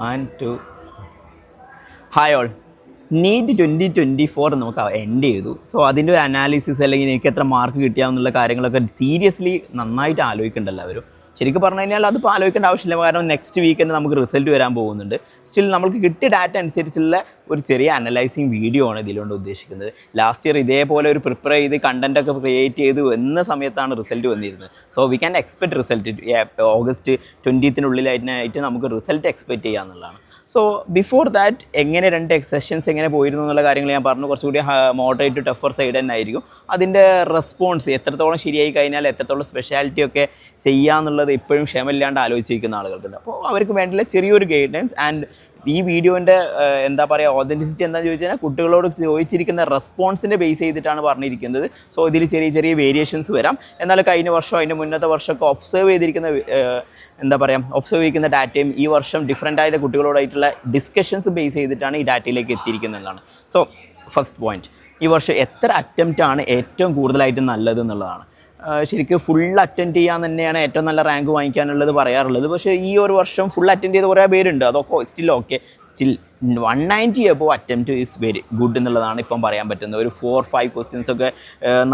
And two. Hi all. NEET 2024 നമുക്ക് end ചെയ്തു. So അതിൻ്റെ ഒരു അനാലിസിസ് അല്ലെങ്കിൽ എനിക്ക് എത്ര മാർക്ക് കിട്ടിയാന്നുള്ള കാര്യങ്ങളൊക്കെ സീരിയസ്ലി നന്നായിട്ട് ആലോചിക്കേണ്ട എല്ലാവരും. ശരിക്കും പറഞ്ഞു കഴിഞ്ഞാൽ അതിപ്പോൾ ആലോചിക്കേണ്ട ആവശ്യമില്ല, കാരണം നെക്സ്റ്റ് വീക്കെൻഡ് നമുക്ക് റിസൾട്ട് വരാൻ പോകുന്നുണ്ട്. സ്റ്റിൽ നമുക്ക് കിട്ടിയ ഡാറ്റ അനുസരിച്ചുള്ള ഒരു ചെറിയ അനലൈസിങ് വീഡിയോ ആണ് ഇതിലുകൊണ്ട് ഉദ്ദേശിക്കുന്നത്. ലാസ്റ്റ് ഇയർ ഇതേപോലെ ഒരു പ്രിപ്പയർ ചെയ്ത് കണ്ടൻറ്റൊക്കെ ക്രിയേറ്റ് ചെയ്ത് എന്ന സമയത്താണ് റിസൾട്ട് വന്നിരുന്നത്. So we can expect result August 20th നമുക്ക് റിസൾട്ട് എക്സ്പെക്റ്റ് ചെയ്യാമെന്നുള്ളതാണ്. സോ ബിഫോർ ദാറ്റ് എങ്ങനെ രണ്ട് സെഷൻസ് എങ്ങനെ പോയിരുന്നു എന്നുള്ള കാര്യങ്ങൾ ഞാൻ പറഞ്ഞു. കുറച്ചുകൂടി മോഡറേറ്റ് ടഫർ സൈഡ് തന്നെ ആയിരിക്കും. അതിൻ്റെ റെസ്പോൺസ് എത്രത്തോളം ശരിയായി കഴിഞ്ഞാൽ എത്രത്തോളം സ്പെഷ്യാലിറ്റി ഒക്കെ ചെയ്യാമെന്നുള്ളത് ഇപ്പോഴും ക്ഷമയില്ലാണ്ട് ആലോചിച്ചിരിക്കുന്ന ആളുകൾക്കുണ്ട്. അപ്പോൾ അവർക്ക് വേണ്ടിയുള്ള ചെറിയൊരു ഗൈഡൻസ് ആൻഡ് ഈ വീഡിയോൻ്റെ എന്താ പറയുക ഓതൻറ്റിസിറ്റി എന്താണെന്ന് ചോദിച്ചു കഴിഞ്ഞാൽ കുട്ടികളോട് ചോദിച്ചിരിക്കുന്ന റെസ്പോൺസിൻ്റെ ബേസ് ചെയ്തിട്ടാണ് പറഞ്ഞിരിക്കുന്നത്. സോ ഇതിൽ ചെറിയ ചെറിയ വേരിയേഷൻസ് വരാം. എന്നാൽ കഴിഞ്ഞ വർഷം അതിൻ്റെ മുന്നത്തെ വർഷമൊക്കെ ഒബ്സർവ് ചെയ്യുന്ന ഡാറ്റയും ഈ വർഷം ഡിഫറൻ്റ് ആയിട്ട് കുട്ടികളോടായിട്ടുള്ള ഡിസ്കഷൻസ് ബേസ് ചെയ്തിട്ടാണ് ഈ ഡാറ്റയിലേക്ക് എത്തിയിരിക്കുന്നതാണ്. സോ ഫസ്റ്റ് പോയിൻറ്റ്, ഈ വർഷം എത്ര അറ്റംപ്റ്റ് ആണ് ഏറ്റവും കൂടുതലായിട്ട് നല്ലത് എന്നുള്ളതാണ്. ശരിക്കും ഫുൾ അറ്റൻഡ് ചെയ്യാൻ തന്നെയാണ് ഏറ്റവും നല്ല റാങ്ക് വാങ്ങിക്കാനുള്ളത് പറയാറുള്ളത്. പക്ഷേ ഈ ഒരു വർഷം ഫുൾ അറ്റൻഡ് ചെയ്ത കുറേ പേരുണ്ട്. അതൊക്കെ still 190 above attempt is very good എന്നുള്ളതാണ് ഇപ്പം പറയാൻ പറ്റുന്നത്. ഒരു 4-5 ക്വസ്റ്റ്യൻസ് ഒക്കെ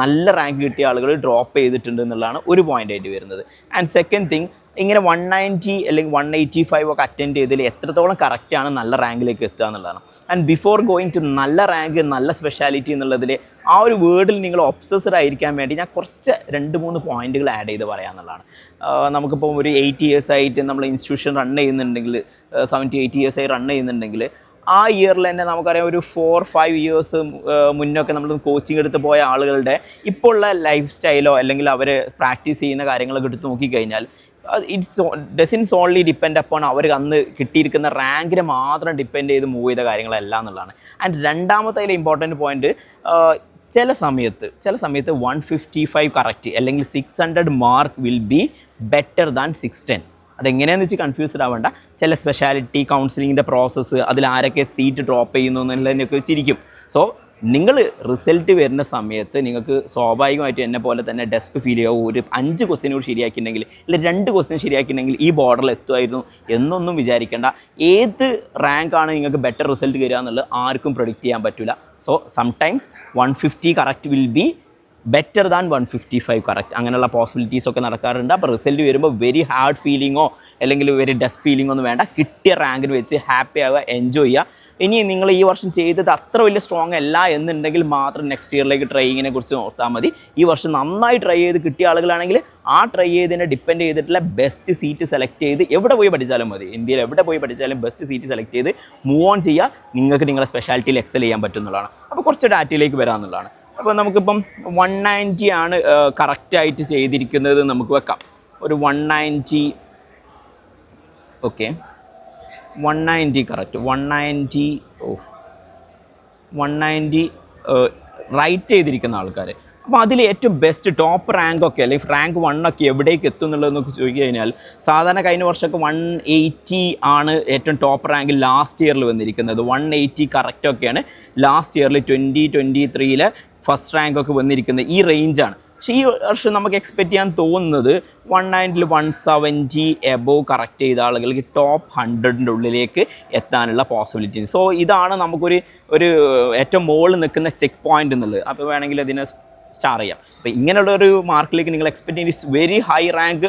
നല്ല റാങ്ക് കിട്ടിയ ആളുകൾ ഡ്രോപ്പ് ചെയ്തിട്ടുണ്ട് എന്നുള്ളതാണ് ഒരു പോയിൻ്റായിട്ട് വരുന്നത്. ആൻഡ് സെക്കൻഡ് തിങ്, ഇങ്ങനെ 190 അല്ലെങ്കിൽ 185 ഒക്കെ അറ്റൻഡ് ചെയ്തതിൽ എത്രത്തോളം കറക്റ്റാണ് നല്ല റാങ്കിലേക്ക് എത്തുക എന്നുള്ളതാണ്. ആൻഡ് ബിഫോർ ഗോയിങ് ടു നല്ല റാങ്ക് നല്ല സ്പെഷ്യാലിറ്റി എന്നുള്ളതിൽ ആ ഒരു വേർഡിൽ നിങ്ങൾ ഒബ്സസ്ഡ് ആയിരിക്കാൻ വേണ്ടി ഞാൻ കുറച്ച് 2-3 പോയിൻറ്റുകൾ ആഡ് ചെയ്ത് പറയാമെന്നുള്ളതാണ്. നമുക്കിപ്പോൾ ഒരു 8 years ആയിട്ട് നമ്മൾ ഇൻസ്റ്റിറ്റ്യൂഷൻ റൺ ചെയ്യുന്നുണ്ടെങ്കിൽ 7-8 years ആയി റൺ ചെയ്യുന്നുണ്ടെങ്കിൽ ആ ഇയറിൽ തന്നെ നമുക്കറിയാം ഒരു 4-5 years മുന്നൊക്കെ നമ്മൾ കോച്ചിങ് എടുത്ത് പോയ ആളുകളുടെ ഇപ്പോൾ ഉള്ള ലൈഫ് സ്റ്റൈലോ അല്ലെങ്കിൽ അവർ പ്രാക്ടീസ് ചെയ്യുന്ന കാര്യങ്ങളൊക്കെ എടുത്ത് നോക്കിക്കഴിഞ്ഞാൽ ഡസൻസ് ഓൺലി ഡിപ്പെൻഡ് അപ്പോൺ അവർ അന്ന് കിട്ടിയിരിക്കുന്ന റാങ്കിനെ മാത്രം ഡിപ്പെൻഡ് ചെയ്ത് മൂവ് ചെയ്ത കാര്യങ്ങളല്ല എന്നുള്ളതാണ്. ആൻഡ് രണ്ടാമത്തെ അതിൽ ഇമ്പോർട്ടൻറ്റ് പോയിൻറ്റ്, ചില സമയത്ത് 155 കറക്റ്റ് അല്ലെങ്കിൽ 600 mark will be better than 610. അതെങ്ങനെയാണെന്ന് വെച്ച് കൺഫ്യൂസ്ഡ് ആവേണ്ട. ചില സ്പെഷ്യാലിറ്റി കൗൺസിലിങ്ങിൻ്റെ പ്രോസസ്സ്, അതിൽ ആരൊക്കെ സീറ്റ് ഡ്രോപ്പ് ചെയ്യുന്നു എന്നുള്ളതിനൊക്കെ വെച്ചിരിക്കും. സോ നിങ്ങൾ റിസൾട്ട് വരുന്ന സമയത്ത് നിങ്ങൾക്ക് സ്വാഭാവികമായിട്ടും എന്നെ പോലെ തന്നെ ഡെസ്ക് ഫീൽ ചെയ്യുക. ഒരു 5 ക്വസ്റ്റ്യൻ കൂടി ശരിയാക്കിയിട്ടുണ്ടെങ്കിൽ അല്ലെങ്കിൽ 2 ക്വസ്റ്റ്യൻ ശരിയാക്കിയിട്ടുണ്ടെങ്കിൽ ഈ ബോർഡറിൽ എത്തുമായിരുന്നു എന്നൊന്നും വിചാരിക്കേണ്ട. ഏത് റാങ്കാണ് നിങ്ങൾക്ക് ബെറ്റർ റിസൾട്ട് തരിക എന്നുള്ളത് ആർക്കും പ്രൊഡിക്റ്റ് ചെയ്യാൻ പറ്റില്ല. So sometimes 150 correct will be better than 155 correct. അങ്ങനെയുള്ള പോസിബിലിറ്റീസ് ഒക്കെ നടക്കാറുണ്ട്. അപ്പോൾ റിസൾട്ട് വരുമ്പോൾ വെരി ഹാർഡ് ഫീലിങ്ങോ അല്ലെങ്കിൽ വെരി ഡെസ്ക് ഫീലിങ്ങോ ഒന്നും വേണ്ട. കിട്ടിയ റാങ്കിന് വെച്ച് ഹാപ്പി ആവുക, എൻജോയ് ചെയ്യുക. ഇനി നിങ്ങൾ ഈ വർഷം ചെയ്തത് അത്ര വലിയ സ്ട്രോങ് അല്ല എന്നുണ്ടെങ്കിൽ മാത്രം നെക്സ്റ്റ് ഇയറിലേക്ക് ട്രൈയിങ്ങിനെ കുറിച്ച് ഓർത്താൽ മതി. ഈ വർഷം നന്നായി ട്രൈ ചെയ്ത് കിട്ടിയ ആളുകളാണെങ്കിൽ ആ ട്രൈ ചെയ്തതിനെ ഡിപ്പെൻഡ് ചെയ്തിട്ടുള്ള ബെസ്റ്റ് സീറ്റ് സെലക്ട് ചെയ്ത് എവിടെ പോയി പഠിച്ചാലും മതി. ഇന്ത്യയിൽ എവിടെ പോയി പഠിച്ചാലും ബെസ്റ്റ് സീറ്റ് സെലക്ട് ചെയ്ത് മൂവ് ഓൺ ചെയ്യുക. നിങ്ങൾക്ക് നിങ്ങളുടെ സ്പെഷ്യാലിറ്റിയിൽ എക്സൽ ചെയ്യാൻ പറ്റുന്നതാണ്. അപ്പോൾ കുറച്ച് ഡാറ്റയിലേക്ക് വരാമെന്നുള്ളതാണ്. അപ്പോൾ നമുക്കിപ്പം 190 ആണ് കറക്റ്റായിട്ട് ചെയ്തിരിക്കുന്നത് നമുക്ക് വെക്കാം. ഒരു 190, ഓക്കെ 190 കറക്റ്റ്, 190 റൈറ്റ് ചെയ്തിരിക്കുന്ന ആൾക്കാർ. അപ്പോൾ അതിൽ ഏറ്റവും ബെസ്റ്റ് ടോപ്പ് റാങ്കൊക്കെ അല്ലെങ്കിൽ റാങ്ക് 1 ഒക്കെ എവിടേക്ക് എത്തും എന്നുള്ളതെന്നൊക്കെ ചോദിച്ചു കഴിഞ്ഞാൽ സാധാരണ കഴിഞ്ഞ വർഷമൊക്കെ 180 ആണ് ഏറ്റവും ടോപ്പ് റാങ്ക് ലാസ്റ്റ് ഇയറിൽ വന്നിരിക്കുന്നത്. 180 കറക്റ്റൊക്കെയാണ് ലാസ്റ്റ് ഇയറിൽ 2023 ഫസ്റ്റ് റാങ്കൊക്കെ വന്നിരിക്കുന്നത്. ഈ റേഞ്ചാണ്. പക്ഷേ ഈ വർഷം നമുക്ക് എക്സ്പെക്റ്റ് ചെയ്യാൻ തോന്നുന്നത് 190 170 എബോവ് കറക്റ്റ് ചെയ്ത ആളുകൾക്ക് ടോപ്പ് 100ൻ്റെ ഉള്ളിലേക്ക് എത്താനുള്ള പോസിബിലിറ്റി. സോ ഇതാണ് നമുക്കൊരു ഏറ്റവും മുകളിൽ നിൽക്കുന്ന ചെക്ക് പോയിൻ്റ് എന്നുള്ളത്. അപ്പോൾ വേണമെങ്കിൽ അതിനെ സ്റ്റാർ ചെയ്യാം. അപ്പോൾ ഇങ്ങനെയുള്ളൊരു മാർക്കിലേക്ക് നിങ്ങൾ എക്സ്പെക്റ്റ് ചെയ്യുന്ന it's very high rank,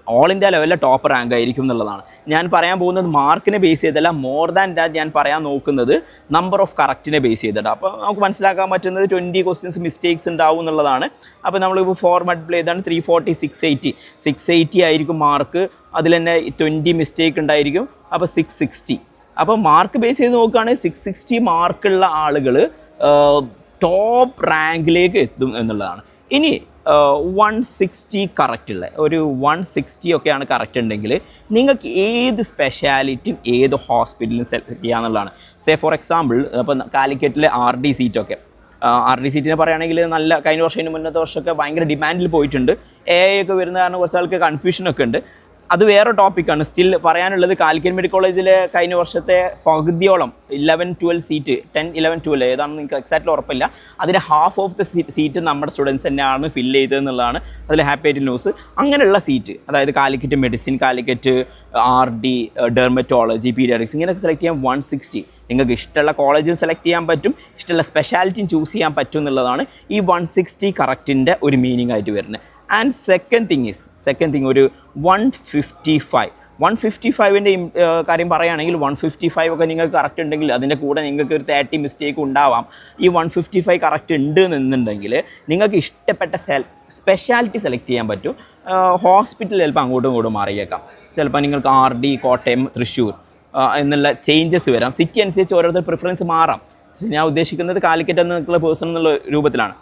all India ലെവലിലെ ടോപ്പ് റാങ്ക് ആയിരിക്കും എന്നുള്ളതാണ്. ഞാൻ പറയാൻ പോകുന്നത് മാർക്കിനെ ബേസ് ചെയ്തല്ല, മോർ ദാൻ ദാറ്റ് ഞാൻ പറയാൻ നോക്കുന്നത് നമ്പർ ഓഫ് കറക്റ്റിനെ ബേസ് ചെയ്തിട്ടാണ്. അപ്പോൾ നമുക്ക് മനസ്സിലാക്കാൻ പറ്റുന്നത് 20 ക്വസ്റ്റ്യൻസ് മിസ്റ്റേക്സ് ഉണ്ടാവും എന്നുള്ളതാണ്. അപ്പോൾ നമ്മളിപ്പോൾ ഫോർമാറ്റ് പ്ലേ ചെയ്താണ് 340 680 ആയിരിക്കും മാർക്ക്. അതിൽ തന്നെ 20 മിസ്റ്റേക്ക് ഉണ്ടായിരിക്കും. അപ്പോൾ 660. അപ്പോൾ മാർക്ക് ബേസ് ചെയ്ത് നോക്കുകയാണെങ്കിൽ 660 മാർക്കുള്ള ആളുകൾ ടോപ്പ് റാങ്കിലേക്ക് എത്തും എന്നുള്ളതാണ്. ഇനി 160 കറക്റ്റുള്ള ഒരു 160 ഒക്കെയാണ് കറക്റ്റ് ഉണ്ടെങ്കിൽ നിങ്ങൾക്ക് ഏത് സ്പെഷ്യാലിറ്റിയും ഏത് ഹോസ്പിറ്റലും സെലക്ട് ചെയ്യാന്നുള്ളതാണ്. സേ ഫോർ എക്സാമ്പിൾ ഇപ്പോൾ കാലിക്കറ്റിലെ RD സീറ്റൊക്കെ, RD സീറ്റിനെ പറയുകയാണെങ്കിൽ നല്ല കഴിഞ്ഞ വർഷം മുന്നത്തെ വർഷമൊക്കെ ഭയങ്കര ഡിമാൻഡിൽ പോയിട്ടുണ്ട്. AI ഒക്കെ വരുന്ന കാരണം കുറച്ച് ആൾക്ക് കൺഫ്യൂഷനൊക്കെ ഉണ്ട്. അത് വേറെ ടോപ്പിക്കാണ്. സ്റ്റിൽ പറയാനുള്ളത് കാലിക്കറ്റ് മെഡിക്കൽ കോളേജിലെ കഴിഞ്ഞ വർഷത്തെ പകുതിയോളം 11-12 സീറ്റ് 10-11-12 ഏതാണെന്ന് നിങ്ങൾക്ക് എക്സാക്റ്റ്ലി ഉറപ്പില്ല, അതിൻ്റെ ഹാഫ് ഓഫ് ദ സീറ്റ് നമ്മുടെ സ്റ്റുഡൻസ് തന്നെയാണ് ഫില്ല് ചെയ്തതെന്നുള്ളതാണ് അതിൽ ഹാപ്പി ആയിട്ട് ന്യൂസ്. അങ്ങനെയുള്ള സീറ്റ്, അതായത് Calicut medicine, Calicut RD, dermatology, paediatrics ഇങ്ങനെയൊക്കെ സെലക്ട് ചെയ്യാൻ 160. നിങ്ങൾക്ക് ഇഷ്ടമുള്ള കോളേജും സെലക്ട് ചെയ്യാൻ പറ്റും, ഇഷ്ടമുള്ള സ്പെഷ്യാലിറ്റിയും ചൂസ് ചെയ്യാൻ പറ്റും എന്നുള്ളതാണ് ഈ 160 കറക്റ്റിൻ്റെ ഒരു മീനിങ് ആയിട്ട് വരുന്നത്. ആൻഡ് സെക്കൻഡ് തിങ് ഒരു 155ൻ്റെ കാര്യം പറയുകയാണെങ്കിൽ 155 ഒക്കെ നിങ്ങൾക്ക് കറക്റ്റ് ഉണ്ടെങ്കിൽ അതിൻ്റെ കൂടെ നിങ്ങൾക്ക് ഒരു 30 മിസ്റ്റേക്ക് ഉണ്ടാവാം. ഈ 155 കറക്റ്റ് ഉണ്ട് എന്നുണ്ടെങ്കിൽ നിങ്ങൾക്ക് ഇഷ്ടപ്പെട്ട സ്പെഷ്യാലിറ്റി സെലക്ട് ചെയ്യാൻ പറ്റും. ഹോസ്പിറ്റൽ ചിലപ്പോൾ അങ്ങോട്ടും ഇങ്ങോട്ടും മാറിയേക്കാം, ചിലപ്പോൾ നിങ്ങൾക്ക് RD കോട്ടയം, തൃശ്ശൂർ എന്നുള്ള ചേഞ്ചസ് വരാം. സിറ്റി അനുസരിച്ച് ഓരോരുത്തർ പ്രിഫറൻസ് മാറാം. ഞാൻ ഉദ്ദേശിക്കുന്നത് കാലിക്കറ്റ് എന്നുള്ള പേഴ്സൺ എന്നുള്ള രൂപത്തിലാണ്.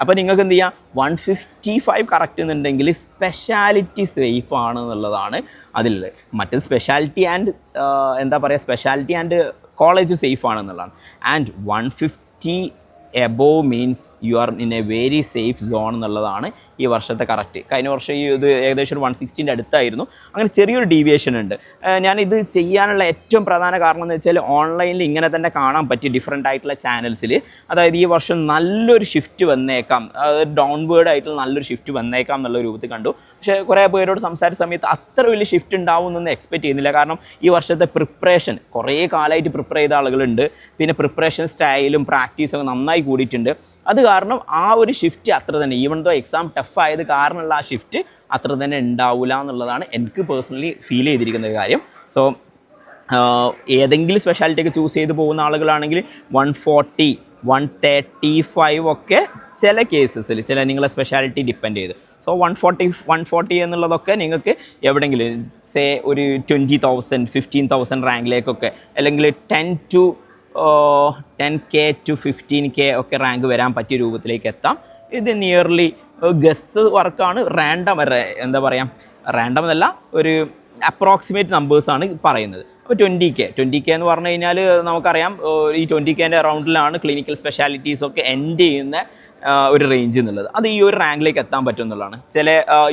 അപ്പോൾ നിങ്ങൾക്ക് എന്ത് ചെയ്യാം, 155 കറക്റ്റ് എന്നുണ്ടെങ്കിൽ സ്പെഷ്യാലിറ്റി സേഫ് ആണ് എന്നുള്ളതാണ് അതിലുള്ളത്. മറ്റൊരു സ്പെഷ്യാലിറ്റി ആൻഡ് കോളേജ് സേഫ് ആണെന്നുള്ളതാണ്. And 150 above means you are in a very safe zone എന്നുള്ളതാണ് ഈ വർഷത്തെ കറക്റ്റ്. കഴിഞ്ഞ വർഷം ഇത് ഏകദേശം ഒരു 160ൻ്റെ അടുത്തായിരുന്നു. അങ്ങനെ ചെറിയൊരു ഡീവിയേഷൻ ഉണ്ട്. ഞാനിത് ചെയ്യാനുള്ള ഏറ്റവും പ്രധാന കാരണം എന്ന് വെച്ചാൽ ഓൺലൈനിൽ ഇങ്ങനെ തന്നെ കാണാൻ പറ്റി ഡിഫറെൻ്റ് ആയിട്ടുള്ള ചാനൽസിൽ. അതായത് ഈ വർഷം നല്ലൊരു ഷിഫ്റ്റ് വന്നേക്കാം, ഡൗൺവേർഡ് ആയിട്ടുള്ള നല്ലൊരു ഷിഫ്റ്റ് വന്നേക്കാം എന്നുള്ള രൂപത്തിൽ കണ്ടു. പക്ഷേ കുറേ പേരോട് സംസാരിച്ച സമയത്ത് അത്ര വലിയ ഷിഫ്റ്റ് ഉണ്ടാവും എന്നൊന്നും എക്സ്പെക്റ്റ് ചെയ്യുന്നില്ല. കാരണം ഈ വർഷത്തെ പ്രിപ്പറേഷൻ കുറേ കാലമായിട്ട് പ്രിപ്പയർ ചെയ്ത ആളുകളുണ്ട്. പിന്നെ പ്രിപ്പറേഷൻ സ്റ്റൈലും പ്രാക്ടീസൊക്കെ നന്നായി കൂടിയിട്ടുണ്ട്. അത് കാരണം ആ ഒരു ഷിഫ്റ്റ് അത്ര തന്നെ, ഈവൻ ദോ എക്സാം ടഫ് ആയത് കാരണമുള്ള ആ ഷിഫ്റ്റ് അത്ര തന്നെ ഉണ്ടാവില്ല എന്നുള്ളതാണ് എനിക്ക് പേഴ്സണലി ഫീൽ ചെയ്തിരിക്കുന്ന ഒരു കാര്യം. സോ ഏതെങ്കിലും സ്പെഷ്യാലിറ്റിയൊക്കെ ചൂസ് ചെയ്ത് പോകുന്ന ആളുകളാണെങ്കിൽ 140, 135 ഒക്കെ ചില കേസസിൽ ചില നിങ്ങളെ സ്പെഷ്യാലിറ്റി ഡിപ്പെൻഡ് ചെയ്ത്. സോ 140 എന്നുള്ളതൊക്കെ നിങ്ങൾക്ക് എവിടെയെങ്കിലും ഒരു 20,000, 15,000 റാങ്കിലേക്കൊക്കെ, അല്ലെങ്കിൽ 10K to 15K ഒക്കെ റാങ്ക് വരാൻ പറ്റിയ രൂപത്തിലേക്ക് എത്താം. ഇത് നിയർലി ഗസ് വർക്കാണ്, റാൻഡം റാൻഡം എന്നല്ല, ഒരു അപ്രോക്സിമേറ്റ് നമ്പേഴ്സാണ് പറയുന്നത്. അപ്പോൾ 20K എന്ന് പറഞ്ഞു കഴിഞ്ഞാൽ നമുക്കറിയാം ഈ 20Kൻ്റെ അറൗണ്ടിലാണ് ക്ലിനിക്കൽ സ്പെഷ്യാലിറ്റീസൊക്കെ എൻഡ് ചെയ്യുന്ന ഒരു റേഞ്ച് എന്നുള്ളത്. അത് ഈ ഒരു റാങ്കിലേക്ക് എത്താൻ പറ്റും എന്നുള്ളതാണ്. ചില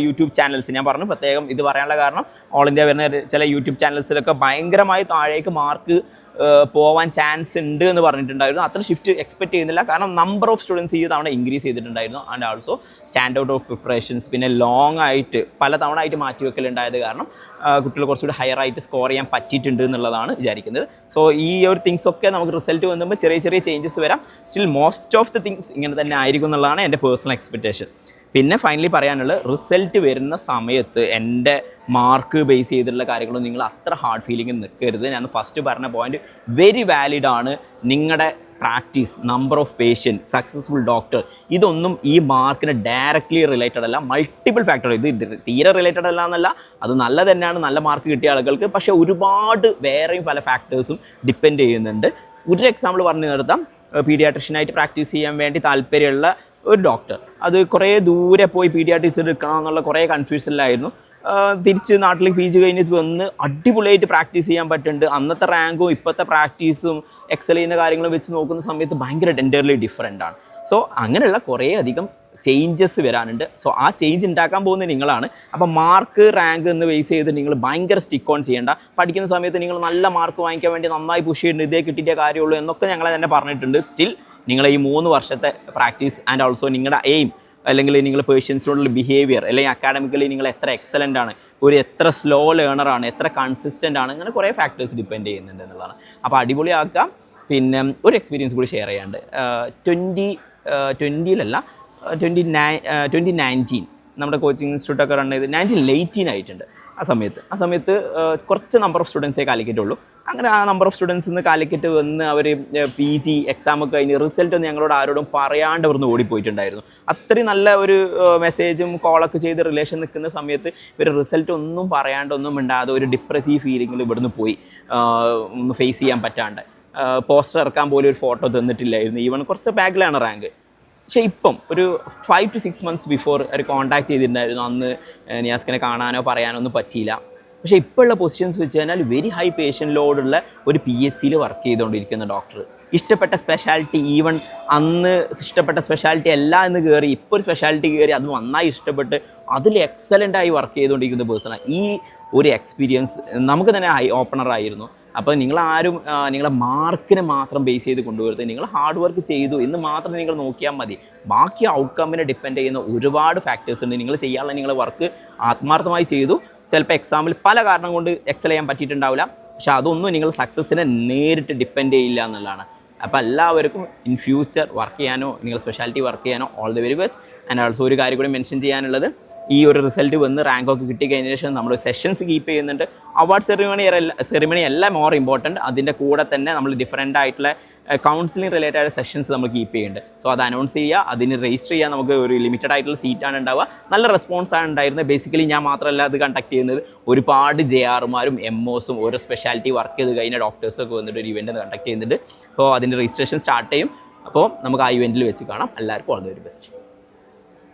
യൂട്യൂബ് ചാനൽസ്, ഞാൻ പറഞ്ഞു പ്രത്യേകം ഇത് പറയാനുള്ള കാരണം, ഓൾ ഇന്ത്യ വരുന്ന ചില യൂട്യൂബ് ചാനൽസിലൊക്കെ ഭയങ്കരമായി താഴേക്ക് മാർക്ക് പോവാൻ ചാൻസ് ഉണ്ട് എന്ന് പറഞ്ഞിട്ടുണ്ടായിരുന്നു. അത്ര ഷിഫ്റ്റ് എക്സ്പെക്ട് ചെയ്യുന്നില്ല, കാരണം നമ്പർ ഓഫ് സ്റ്റുഡൻസ് ഈ തവണ ഇൻക്രീസ് ചെയ്തിട്ടുണ്ടായിരുന്നു. And also stand out of preparations, പിന്നെ ലോങ് ആയിട്ട് പല തവണ ആയിട്ട് മാറ്റിവെക്കലുണ്ടായത് കാരണം കുട്ടികൾ കുറച്ചുകൂടി ഹയർ ആയിട്ട് സ്കോർ ചെയ്യാൻ പറ്റിയിട്ടുണ്ട് എന്നുള്ളതാണ് വിചാരിക്കുന്നത്. സോ ഈ ഒരു തിങ്സ് ഒക്കെ നമുക്ക് റിസൾട്ട് വന്നുമ്പോൾ ചെറിയ ചെറിയ ചേഞ്ചസ് വരാം. Still most of the things ഇങ്ങനെ തന്നെ ആയിരിക്കും എന്നുള്ളതാണ് എൻ്റെ പേഴ്സണൽ എക്സ്പെക്റ്റേഷൻ. പിന്നെ ഫൈനലി പറയാനുള്ളത്, റിസൾട്ട് വരുന്ന സമയത്ത് എൻ്റെ മാർക്ക് ബേസ് ചെയ്തിട്ടുള്ള കാര്യങ്ങളും നിങ്ങൾ അത്ര ഹാർഡ് ഫീലിംഗ് നിൽക്കരുത്. ഞാൻ ഫസ്റ്റ് പറഞ്ഞ പോയിന്റ് വെരി വാലിഡ് ആണ്. നിങ്ങളുടെ practice, number of patient, successful doctor, ഇതൊന്നും ഈ മാർക്കിന് ഡയറക്റ്റ്ലി റിലേറ്റഡ് അല്ല. മൾട്ടിപ്പിൾ ഫാക്ടർ, ഇത് തീരെ റിലേറ്റഡ് അല്ല എന്നല്ല, അത് നല്ല തന്നെയാണ് നല്ല മാർക്ക് കിട്ടിയ ആളുകൾക്ക്. പക്ഷേ ഒരുപാട് വേറെയും പല ഫാക്ടേഴ്സും ഡിപ്പെൻഡ് ചെയ്യുന്നുണ്ട്. ഒരു എക്സാമ്പിൾ പറഞ്ഞു നിർത്താം. പീഡിയാട്രിഷ്യനായിട്ട് പ്രാക്ടീസ് ചെയ്യാൻ വേണ്ടി താല്പര്യമുള്ള ഒരു ഡോക്ടർ, അത് കുറേ ദൂരെ പോയി പീഡിയാട്രിക്സ് എടുക്കണം എന്നുള്ള കുറേ കൺഫ്യൂഷനിലായിരുന്നു. തിരിച്ച് നാട്ടിലേക്ക് PG കഴിഞ്ഞിട്ട് വന്ന് അടിപൊളിയായിട്ട് പ്രാക്ടീസ് ചെയ്യാൻ പറ്റുന്നുണ്ട്. അന്നത്തെ റാങ്കും ഇപ്പോഴത്തെ പ്രാക്ടീസും എക്സൽ ചെയ്യുന്ന കാര്യങ്ങളും വെച്ച് നോക്കുന്ന സമയത്ത് ഭയങ്കര എൻ്റർലി ഡിഫറെൻ്റ് ആണ്. സോ അങ്ങനെയുള്ള കുറേ അധികം ചേഞ്ചസ് വരാനുണ്ട്. സോ ആ ചേഞ്ച് ഉണ്ടാക്കാൻ പോകുന്നത് നിങ്ങളാണ്. അപ്പോൾ മാർക്ക്, റാങ്ക് എന്ന് ബേസ് ചെയ്ത് നിങ്ങൾ ഭയങ്കര സ്റ്റിക്ക് ഓൺ ചെയ്യേണ്ട. പഠിക്കുന്ന സമയത്ത് നിങ്ങൾ നല്ല മാർക്ക് വാങ്ങിക്കാൻ വേണ്ടി നന്നായി പുഷ് ചെയ്യുന്നുണ്ട്, ഇതേ കിട്ടിയിട്ടേ കാര്യമുള്ളൂ എന്നൊക്കെ ഞങ്ങളെ തന്നെ പറഞ്ഞിട്ടുണ്ട്. സ്റ്റിൽ നിങ്ങൾ ഈ 3 വർഷത്തെ പ്രാക്ടീസ് ആൻഡ് ഓൾസോ നിങ്ങളുടെ എയിം, അല്ലെങ്കിൽ നിങ്ങൾ പേഷ്യൻസിനോടുള്ള ബിഹേവിയർ, അല്ലെങ്കിൽ അക്കാഡമിക്കലി നിങ്ങൾ എത്ര എക്സലൻ്റ് ആണ്, എത്ര സ്ലോ ലേണറാണ്, എത്ര കൺസിസ്റ്റൻ്റ് ആണ്, അങ്ങനെ കുറേ ഫാക്ടേഴ്സ് ഡിപ്പെൻഡ് ചെയ്യുന്നുണ്ട് എന്നുള്ളതാണ്. അപ്പോൾ അടിപൊളിയാക്കാം. പിന്നെ ഒരു എക്സ്പീരിയൻസ് കൂടി ഷെയർ ചെയ്യാണ്ട്. 2019 നമ്മുടെ കോച്ചിങ് ഇൻസ്റ്റിറ്റ്യൂട്ടൊക്കെ റൺ ചെയ്ത് 1918 ആയിട്ടുണ്ട്. ആ സമയത്ത് കുറച്ച് നമ്പർ ഓഫ് സ്റ്റുഡൻസേ കാലിക്കറ്റുള്ളൂ. അങ്ങനെ ആ നമ്പർ ഓഫ് സ്റ്റുഡൻസ് നിന്ന് കാലിക്കറ്റ് വന്ന് അവർ PG എക്സാമൊക്കെ കഴിഞ്ഞ് റിസൾട്ടൊന്നും ഞങ്ങളോട് ആരോടും പറയാണ്ട് ഇവിടുന്ന് ഓടിപ്പോയിട്ടുണ്ടായിരുന്നു. അത്രയും നല്ല ഒരു മെസ്സേജും കോളൊക്കെ ചെയ്ത് റിലേഷൻ നിൽക്കുന്ന സമയത്ത് ഇവർ റിസൾട്ട് ഒന്നും പറയാണ്ടൊന്നും ഉണ്ടാകാതെ ഒരു ഡിപ്രസീവ് ഫീലിങ്ങിൽ ഇവിടുന്ന് പോയി, ഒന്ന് ഫേസ് ചെയ്യാൻ പറ്റാണ്ട്. പോസ്റ്റർ ഇറക്കാൻ പോലും ഒരു ഫോട്ടോ തന്നിട്ടില്ലായിരുന്നു. ഈവൺ കുറച്ച് ബാക്കിലാണ് റാങ്ക്. പക്ഷേ ഇപ്പം ഒരു 5 to 6 months ബിഫോർ ഒരു കോൺടാക്ട് ചെയ്തിട്ടുണ്ടായിരുന്നു. അന്ന് നിയാസ്കിനെ കാണാനോ പറയാനോ ഒന്നും പറ്റിയില്ല. പക്ഷേ ഇപ്പോഴുള്ള പൊസിഷൻസ് വെച്ച് കഴിഞ്ഞാൽ വെരി ഹൈ പേഷ്യൻ്റ് ലോഡുള്ള ഒരു PHCയിൽ വർക്ക് ചെയ്തുകൊണ്ടിരിക്കുന്ന ഡോക്ടർ, ഇഷ്ടപ്പെട്ട സ്പെഷ്യാലിറ്റി, ഈവൻ അന്ന് ഇഷ്ടപ്പെട്ട സ്പെഷ്യാലിറ്റി അല്ല എന്ന് കയറി ഇപ്പോൾ ഒരു സ്പെഷ്യാലിറ്റി കയറി അത് നന്നായി ഇഷ്ടപ്പെട്ട് അതിൽ എക്സലൻ്റായി വർക്ക് ചെയ്തുകൊണ്ടിരിക്കുന്ന പേഴ്സണാണ്. ഈ ഒരു എക്സ്പീരിയൻസ് നമുക്ക് തന്നെ ഓപ്പണറായിരുന്നു. അപ്പോൾ നിങ്ങളാരും നിങ്ങളെ മാർക്കിനെ മാത്രം ബേസ് ചെയ്ത് കൊണ്ടുവരുത്. നിങ്ങൾ ഹാർഡ് വർക്ക് ചെയ്തു എന്ന് മാത്രം നിങ്ങൾ നോക്കിയാൽ മതി. ബാക്കി ഔട്ട്കമ്മിനെ ഡിപ്പെൻഡ് ചെയ്യുന്ന ഒരുപാട് ഫാക്ടേഴ്സ് ഉണ്ട്. നിങ്ങൾ ചെയ്യാനുള്ള നിങ്ങളെ വർക്ക് ആത്മാർത്ഥമായി ചെയ്തു, ചിലപ്പോൾ എക്സാമിൽ പല കാരണം കൊണ്ട് എക്സൽ ചെയ്യാൻ പറ്റിയിട്ടുണ്ടാവില്ല, പക്ഷെ അതൊന്നും നിങ്ങൾ സക്സസ്സിനെ നേരിട്ട് ഡിപ്പെൻഡ് ചെയ്യില്ല എന്നുള്ളതാണ്. അപ്പോൾ എല്ലാവർക്കും ഇൻ ഫ്യൂച്ചർ വർക്ക് ചെയ്യാനോ നിങ്ങൾ സ്പെഷ്യാലിറ്റി വർക്ക് ചെയ്യാനോ all the very best. And also ഒരു കാര്യം കൂടി മെൻഷൻ ചെയ്യാനുള്ളത്, ഈ ഒരു റിസൾട്ട് വന്ന് റാങ്കൊക്കെ കിട്ടിക്കഴിഞ്ഞ ശേഷം നമ്മൾ സെഷൻസ് കീപ്പ് ചെയ്യുന്നുണ്ട്. അവാർഡ് സെറിമണി എല്ലാം മോർ ഇമ്പോർട്ടൻറ്റ്. അതിൻ്റെ കൂടെ തന്നെ നമ്മൾ ഡിഫറെൻ്റ് ആയിട്ടുള്ള കൗൺസിലിംഗ് റിലേറ്റഡ് ആയ സെഷൻസ് നമ്മൾ കീപ്പ് ചെയ്യുന്നുണ്ട്. സോ അത് അനൗൺസ് ചെയ്യുക, അതിന് രജിസ്റ്റർ ചെയ്യാൻ നമുക്ക് ഒരു ലിമിറ്റഡ് ആയിട്ടുള്ള സീറ്റാണ് ഉണ്ടാവുക. നല്ല റെസ്പോൺസാണ് ഉണ്ടായിരുന്നത്. ബേസിക്കലി ഞാൻ മാത്രമല്ല അത് കണ്ടക്ട് ചെയ്യുന്നത്, ഒരുപാട് JRമാരും MOസും ഓരോ സ്പെഷ്യാലിറ്റി വർക്ക് ചെയ്ത് കഴിഞ്ഞ ഡോക്ടേഴ്സൊക്കെ വന്നിട്ട് ഒരു ഇവൻറ്റ് കണ്ടക്ട് ചെയ്യുന്നുണ്ട്. അപ്പോൾ അതിൻ്റെ രജിസ്ട്രേഷൻ സ്റ്റാർട്ട് ചെയ്യും. അപ്പോൾ നമുക്ക് ആ ഇവൻറ്റിൽ വെച്ച് കാണാം. എല്ലാവർക്കും ഓൾ ദി വെരി ബെസ്റ്റ്.